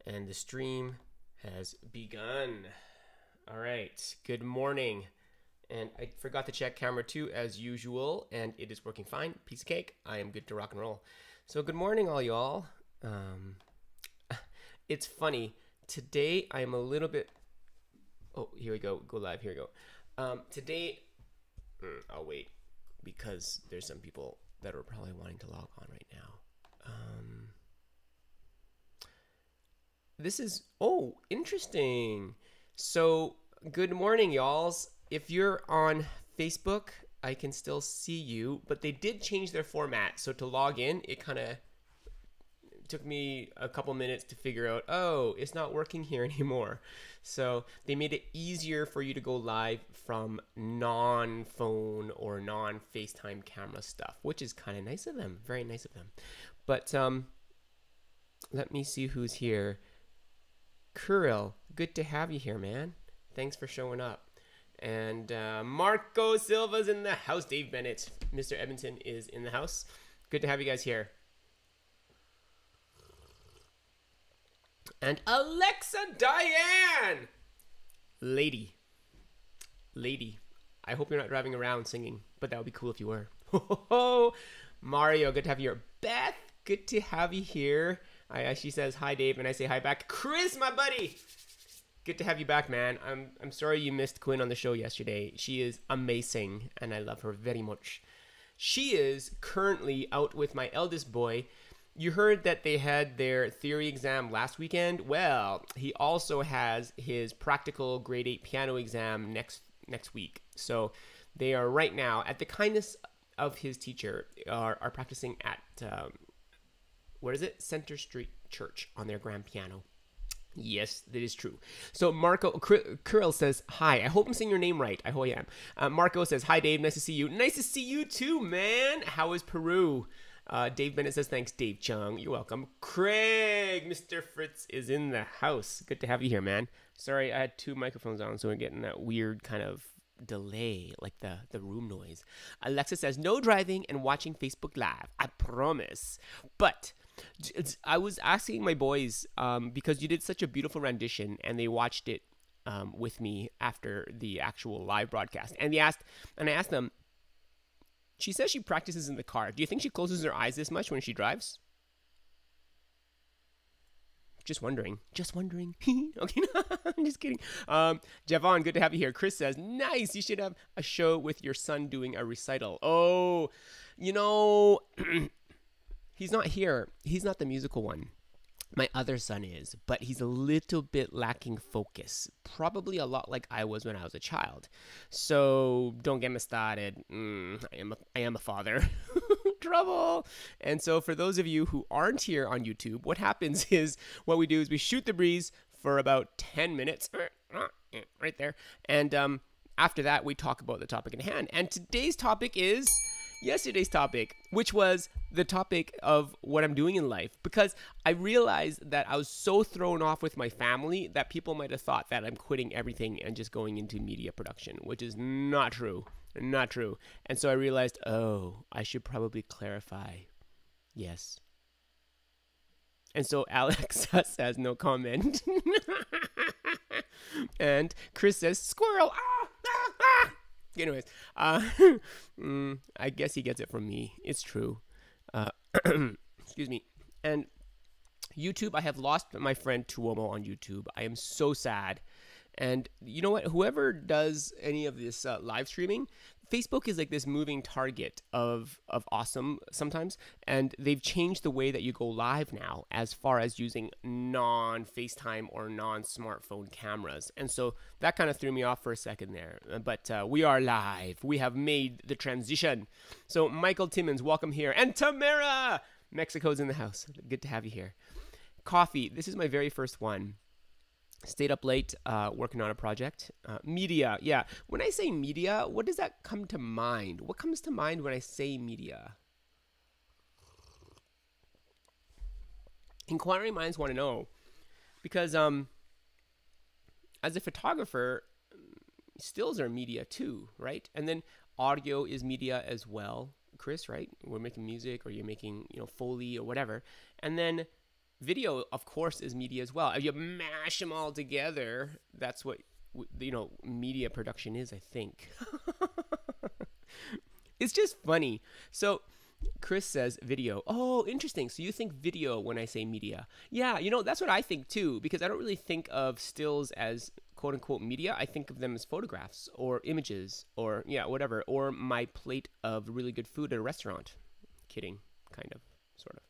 And the stream has begun. All right, good morning. And I forgot to check camera 2 as usual, and it is working fine. Piece of cake. I am good to rock and roll. So good morning, all y'all. It's funny. Today I am a little bit... Oh, here we go. Go live. Here we go. Today... I'll wait, because there's some people that are probably wanting to log on right now. This is... Oh, interesting. So, good morning, y'alls. If you're on Facebook, I can still see you, but they did change their format. So to log in, it kind of took me a couple minutes to figure out, oh, it's not working here anymore. So they made it easier for you to go live from non-phone or non-FaceTime camera stuff, which is kind of nice of them. Very nice of them. But let me see who's here. Kuril, good to have you here, man. Thanks for showing up. And Marco Silva's in the house. Dave Bennett, Mr. Edmonton is in the house. Good to have you guys here. And Alexa Diane! Lady. I hope you're not driving around singing, but that would be cool if you were. Mario, good to have you here. Beth, good to have you here. She says, hi, Dave, and I say hi back. Chris, my buddy! Good to have you back, man. I'm sorry you missed Quinn on the show yesterday. She is amazing, and I love her very much. She is currently out with my eldest boy. You heard that they had their theory exam last weekend. Well, he also has his practical grade 8 piano exam next week. So they are right now, at the kindness of his teacher, are practicing at, Center Street Church on their grand piano. Yes, that is true. So Marco Kuril says, hi. I hope I'm saying your name right. I hope I am. Marco says, hi, Dave. Nice to see you. Nice to see you too, man. How is Peru? Dave Bennett says, thanks, Dave Chung. You're welcome. Craig, Mr. Fritz is in the house. Good to have you here, man. Sorry, I had two microphones on, so we're getting that weird kind of delay, like the room noise. Alexa says, no driving and watching Facebook Live. I promise. But... I was asking my boys, because you did such a beautiful rendition and they watched it with me after the actual live broadcast. And I asked them, she says she practices in the car. Do you think she closes her eyes this much when she drives? Just wondering. Okay, I'm just kidding. Javon, good to have you here. Chris says, nice. You should have a show with your son doing a recital. Oh, he's not here. He's not the musical one. My other son is, but he's a little bit lacking focus. Probably a lot like I was when I was a child. So don't get me started. I am a father. Trouble. And so for those of you who aren't here on YouTube, what happens is what we do is we shoot the breeze for about 10 minutes. Right there. And after that, we talk about the topic in hand. And today's topic is... yesterday's topic, which was the topic of what I'm doing in life, because I realized that I was so thrown off with my family that people might have thought that I'm quitting everything and just going into media production, which is not true. And so I realized, oh, I should probably clarify. Yes. And so Alex says no comment. And Chris says, squirrel. Anyways, I guess he gets it from me. It's true. Excuse me. And YouTube, I have lost my friend Tuomo on YouTube. I am so sad. And you know what? Whoever does any of this live streaming, Facebook is like this moving target of awesome sometimes. And they've changed the way that you go live now as far as using non-FaceTime or non-smartphone cameras. And so that kind of threw me off for a second there. But we are live. We have made the transition. So Michael Timmons, welcome here. And Tamara! Mexico's in the house. Good to have you here. Coffee. This is my very first one. Stayed up late working on a project. Media. Yeah. When I say media, what does that come to mind? What comes to mind when I say media? Inquiring minds want to know. Because as a photographer, stills are media too, right? And then audio is media as well. Chris, right? We're making music or you're making, Foley or whatever. And then video, of course, is media as well. If you mash them all together, that's what media production is, I think. It's just funny. So Chris says video. Oh, interesting. So you think video when I say media. Yeah, that's what I think too, because I don't really think of stills as quote unquote media. I think of them as photographs or images or whatever, or my plate of really good food at a restaurant. Kidding, kind of, sort of.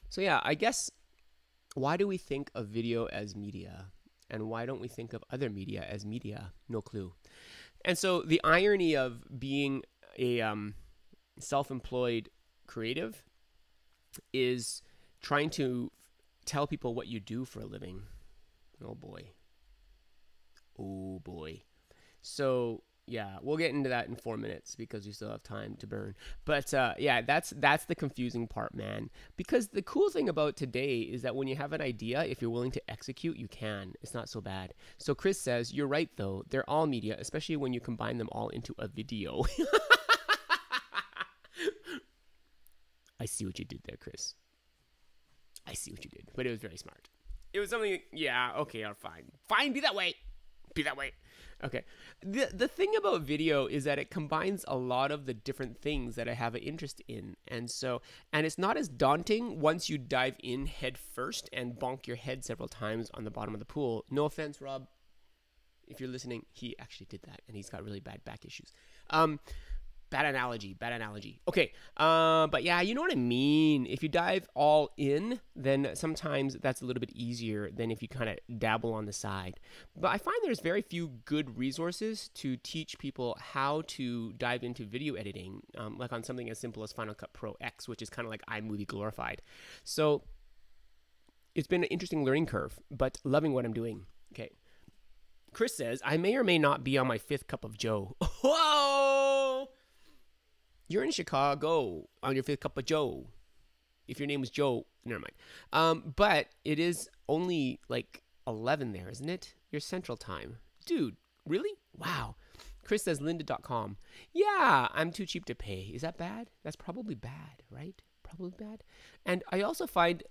So yeah, I guess, why do we think of video as media? And why don't we think of other media as media? No clue. And so the irony of being a self-employed creative is trying to tell people what you do for a living. Oh boy. Oh boy. So yeah, we'll get into that in 4 minutes because we still have time to burn. But yeah, that's the confusing part, man. Because the cool thing about today is that when you have an idea, if you're willing to execute, you can. It's not so bad. So Chris says, you're right though. They're all media, especially when you combine them all into a video. I see what you did there, Chris. I see what you did. But it was very smart. It was something, yeah, okay, fine. Fine, be that way. Be that way. Okay. The thing about video is that it combines a lot of the different things that I have an interest in. And it's not as daunting once you dive in head first and bonk your head several times on the bottom of the pool. No offense, Rob. If you're listening, he actually did that and he's got really bad back issues. Bad analogy. Okay, but yeah, you know what I mean. If you dive all in, then sometimes that's a little bit easier than if you kind of dabble on the side. But I find there's very few good resources to teach people how to dive into video editing, like on something as simple as Final Cut Pro X, which is kind of like iMovie glorified. So it's been an interesting learning curve, but loving what I'm doing. Okay. Chris says, I may or may not be on my 5th cup of Joe. Whoa! You're in Chicago on your 5th cup of Joe. If your name was Joe, never mind. But it is only like 11 there, isn't it? Your Central Time. Dude, really? Wow. Chris says lynda.com. Yeah, I'm too cheap to pay. Is that bad? That's probably bad, right? Probably bad. And I also find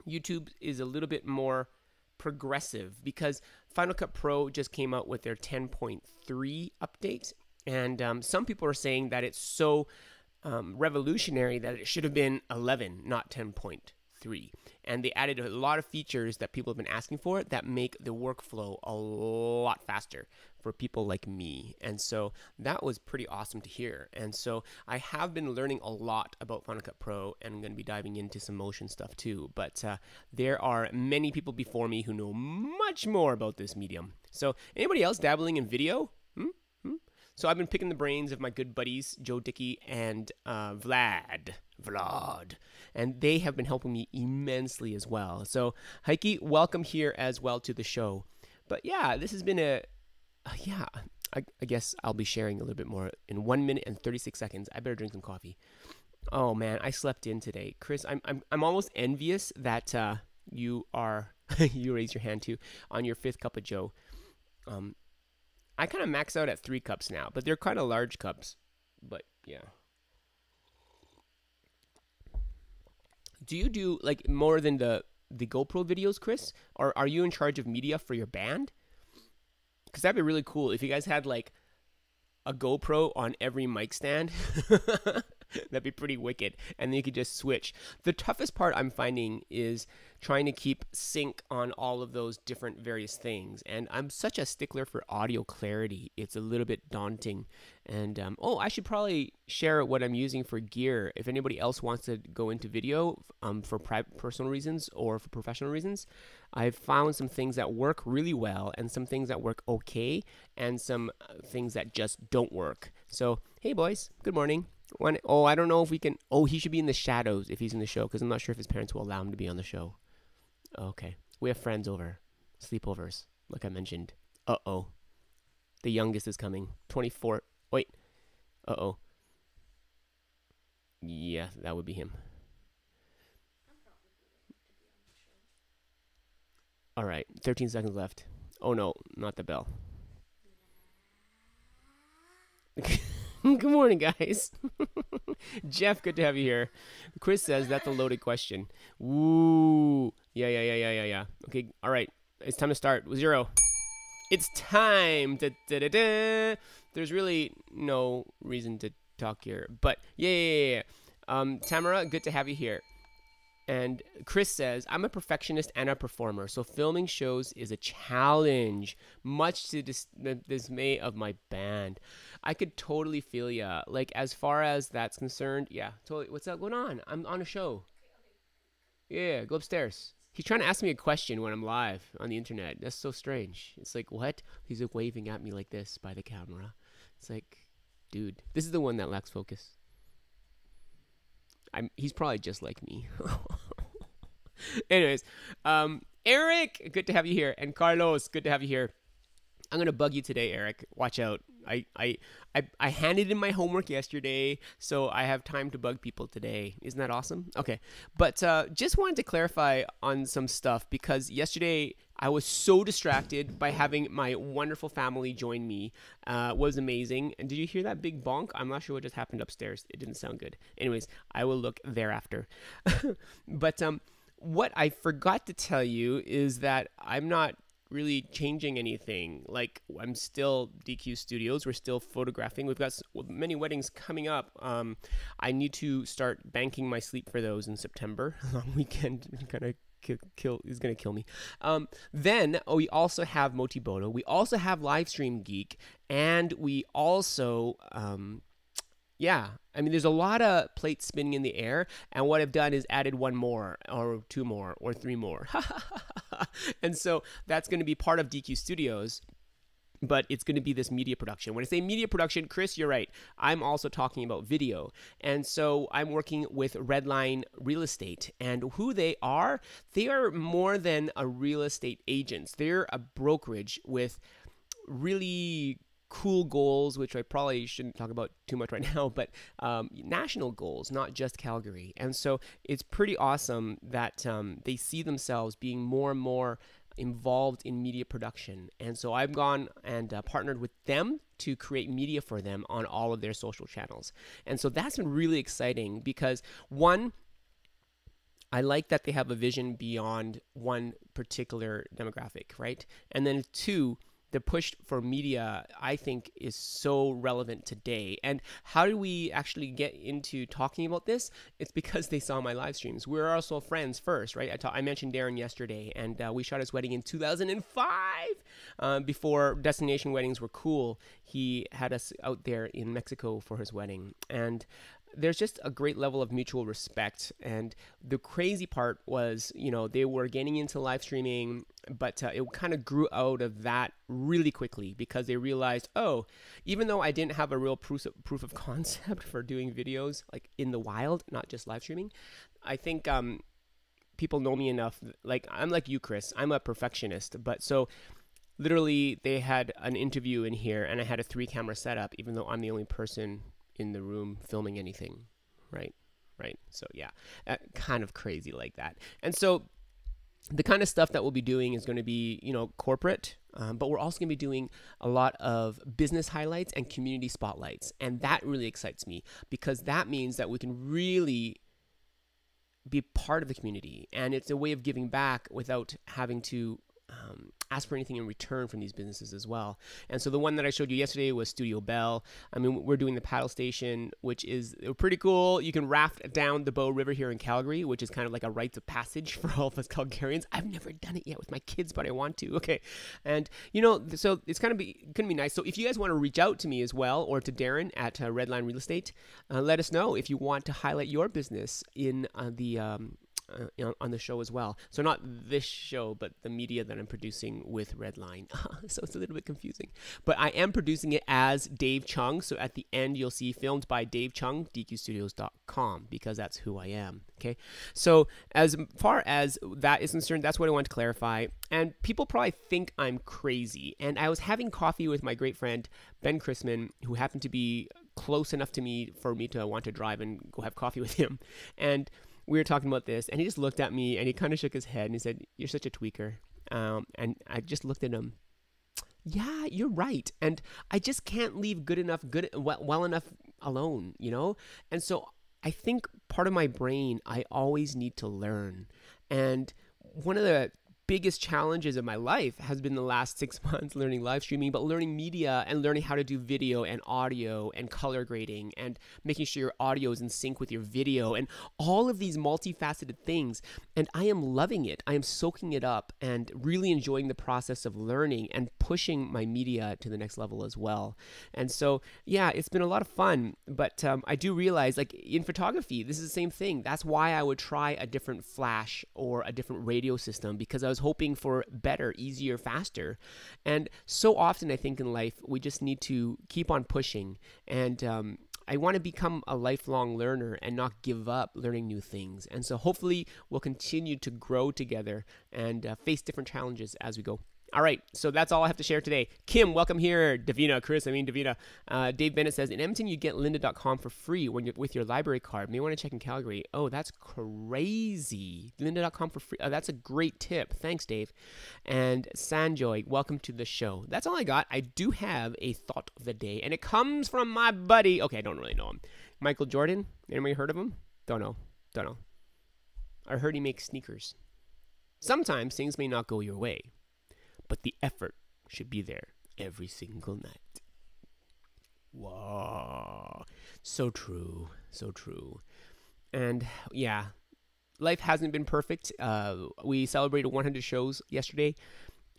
YouTube is a little bit more progressive because Final Cut Pro just came out with their 10.3 update. And some people are saying that it's so revolutionary that it should have been 11, not 10.3. And they added a lot of features that people have been asking for that make the workflow a lot faster for people like me. And so that was pretty awesome to hear. And so I have been learning a lot about Final Cut Pro and I'm going to be diving into some motion stuff too. But there are many people before me who know much more about this medium. So anybody else dabbling in video? So I've been picking the brains of my good buddies, Joe Dickey and Vlad. And they have been helping me immensely as well. So Heike, welcome here as well to the show. But yeah, this has been I guess I'll be sharing a little bit more in 1 minute and 36 seconds. I better drink some coffee. Oh man, I slept in today. Chris, I'm almost envious that you are, you raised your hand too, on your 5th cup of Joe. I kind of max out at 3 cups now, but they're kind of large cups. But yeah. Do you do like more than the GoPro videos, Chris? Or are you in charge of media for your band? Because that'd be really cool if you guys had like a GoPro on every mic stand. That'd be pretty wicked. And then you could just switch. The toughest part I'm finding is trying to keep sync on all of those different various things. And I'm such a stickler for audio clarity. It's a little bit daunting. And, I should probably share what I'm using for gear. If anybody else wants to go into video for personal reasons or for professional reasons, I've found some things that work really well and some things that work okay and some things that just don't work. So, hey boys, good morning. I don't know if we can. Oh, he should be in the shadows if he's in the show because I'm not sure if his parents will allow him to be on the show. Okay. We have friends over. Sleepovers, like I mentioned. Uh-oh. The youngest is coming. 24. Wait. Uh-oh. Yeah, that would be him. All right. 13 seconds left. Oh, no. Not the bell. Good morning, guys. Jeff, good to have you here. Chris says that's a loaded question. Ooh. Yeah. Okay, all right. It's time to start. Zero. It's time. Da, da, da, da. There's really no reason to talk here. But yeah. Tamara, good to have you here. And Chris says, I'm a perfectionist and a performer, so filming shows is a challenge, much to the dismay of my band. I could totally feel ya. Like, as far as that's concerned, yeah, totally. What's up going on? I'm on a show. Yeah, go upstairs. He's trying to ask me a question when I'm live on the internet. That's so strange. It's like, what? He's like waving at me like this by the camera. It's like, dude, this is the one that lacks focus. He's probably just like me. Anyways, Eric, good to have you here. And Carlos, good to have you here. I'm gonna bug you today, Eric. Watch out. I handed in my homework yesterday, so I have time to bug people today. Isn't that awesome? Okay, but just wanted to clarify on some stuff because yesterday I was so distracted by having my wonderful family join me. Was amazing. And did you hear that big bonk? I'm not sure what just happened upstairs. It didn't sound good. Anyways, I will look thereafter. But what I forgot to tell you is that I'm not really changing anything. Like, I'm still DQ Studios. We're still photographing. We've got many weddings coming up. I need to start banking my sleep for those in September. Long weekend kind of is gonna kill me. Then we also have Motiboto. We also have Livestream Geek, and we also yeah, I mean, there's a lot of plates spinning in the air, and what I've done is added one more, or two more, or three more. And so that's going to be part of DQ Studios, but it's going to be this media production. When I say media production, Chris, you're right. I'm also talking about video. And so I'm working with Redline Real Estate. And who they are more than a real estate agent. They're a brokerage with really cool goals, which I probably shouldn't talk about too much right now, but national goals, not just Calgary. And so it's pretty awesome that they see themselves being more and more involved in media production. And so I've gone and partnered with them to create media for them on all of their social channels. And so that's been really exciting because, one, I like that they have a vision beyond one particular demographic, right? And then two, the push for media, I think, is so relevant today. And how do we actually get into talking about this? It's because they saw my live streams. We're also friends first, right? I mentioned Darren yesterday, and we shot his wedding in 2005. Before destination weddings were cool, he had us out there in Mexico for his wedding. And there's just a great level of mutual respect. And the crazy part was, they were getting into live streaming, but it kind of grew out of that really quickly because they realized, oh, even though I didn't have a real proof of concept for doing videos like in the wild, not just live streaming, I think people know me enough. Like, I'm like you, Chris. I'm a perfectionist. But so literally they had an interview in here and I had a 3-camera setup, even though I'm the only person in the room filming anything, right? So yeah, kind of crazy like that. And so the kind of stuff that we'll be doing is going to be, corporate, but we're also going to be doing a lot of business highlights and community spotlights. And that really excites me because that means that we can really be part of the community. And it's a way of giving back without having to ask for anything in return from these businesses as well. And so the one that I showed you yesterday was Studio Bell. I mean, we're doing the paddle station, which is pretty cool. You can raft down the Bow River here in Calgary, which is kind of like a rite of passage for all of us Calgarians. I've never done it yet with my kids, but I want to. Okay. And, so it's going to be nice. So if you guys want to reach out to me as well, or to Darren at Redline Real Estate, let us know if you want to highlight your business in on the show as well. So not this show, but the media that I'm producing with Redline. So it's a little bit confusing. But I am producing it as Dave Chung. So at the end, you'll see filmed by Dave Chung, dqstudios.com, because that's who I am. Okay. So as far as that is concerned, that's what I want to clarify. And people probably think I'm crazy. And I was having coffee with my great friend, Ben Chrisman, who happened to be close enough to me for me to want to drive and go have coffee with him. And we were talking about this, and he just looked at me, and he kind of shook his head, and he said, "You're such a tweaker." And I just looked at him. Yeah, you're right. And I just can't leave well enough alone, you know? And so I think part of my brain, I always need to learn. And one of the biggest challenges of my life has been the last 6 months learning live streaming, but learning media and learning how to do video and audio and color grading and making sure your audio is in sync with your video and all of these multifaceted things. And I am loving it. I am soaking it up and really enjoying the process of learning and pushing my media to the next level as well. And so, yeah, it's been a lot of fun, but I do realize, like in photography, this is the same thing. That's why I would try a different flash or a different radio system, because I was hoping for better, easier, faster. And so often I think in life, we just need to keep on pushing. And I want to become a lifelong learner and not give up learning new things. And so hopefully we'll continue to grow together and face different challenges as we go. All right, so that's all I have to share today. Kim, welcome here. Davina, Dave Bennett says, in Edmonton, you get lynda.com for free when you're with your library card. May want to check in Calgary. Oh, that's crazy. Lynda.com for free. Oh, that's a great tip. Thanks, Dave. And Sanjoy, welcome to the show. That's all I got. I do have a thought of the day, and it comes from my buddy. Okay, I don't really know him. Michael Jordan. Anybody heard of him? Don't know. I heard he makes sneakers. Sometimes things may not go your way, but the effort should be there every single night. Wow. So true. So true. And yeah, life hasn't been perfect. We celebrated 100 shows yesterday,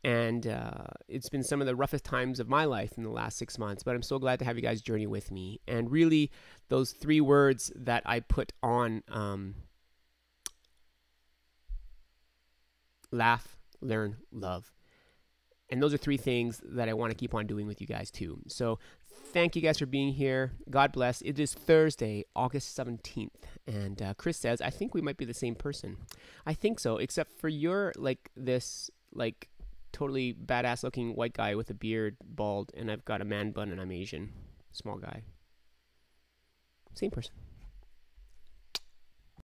and it's been some of the roughest times of my life in the last 6 months, but I'm so glad to have you guys journey with me. And really, those 3 words that I put on laugh, learn, love. And those are 3 things that I want to keep on doing with you guys too. So thank you guys for being here. God bless. It is Thursday, August 17th. And Chris says, I think we might be the same person. I think so, except for you're like this, like totally badass looking white guy with a beard, bald, and I've got a man bun and I'm Asian. Small guy. Same person.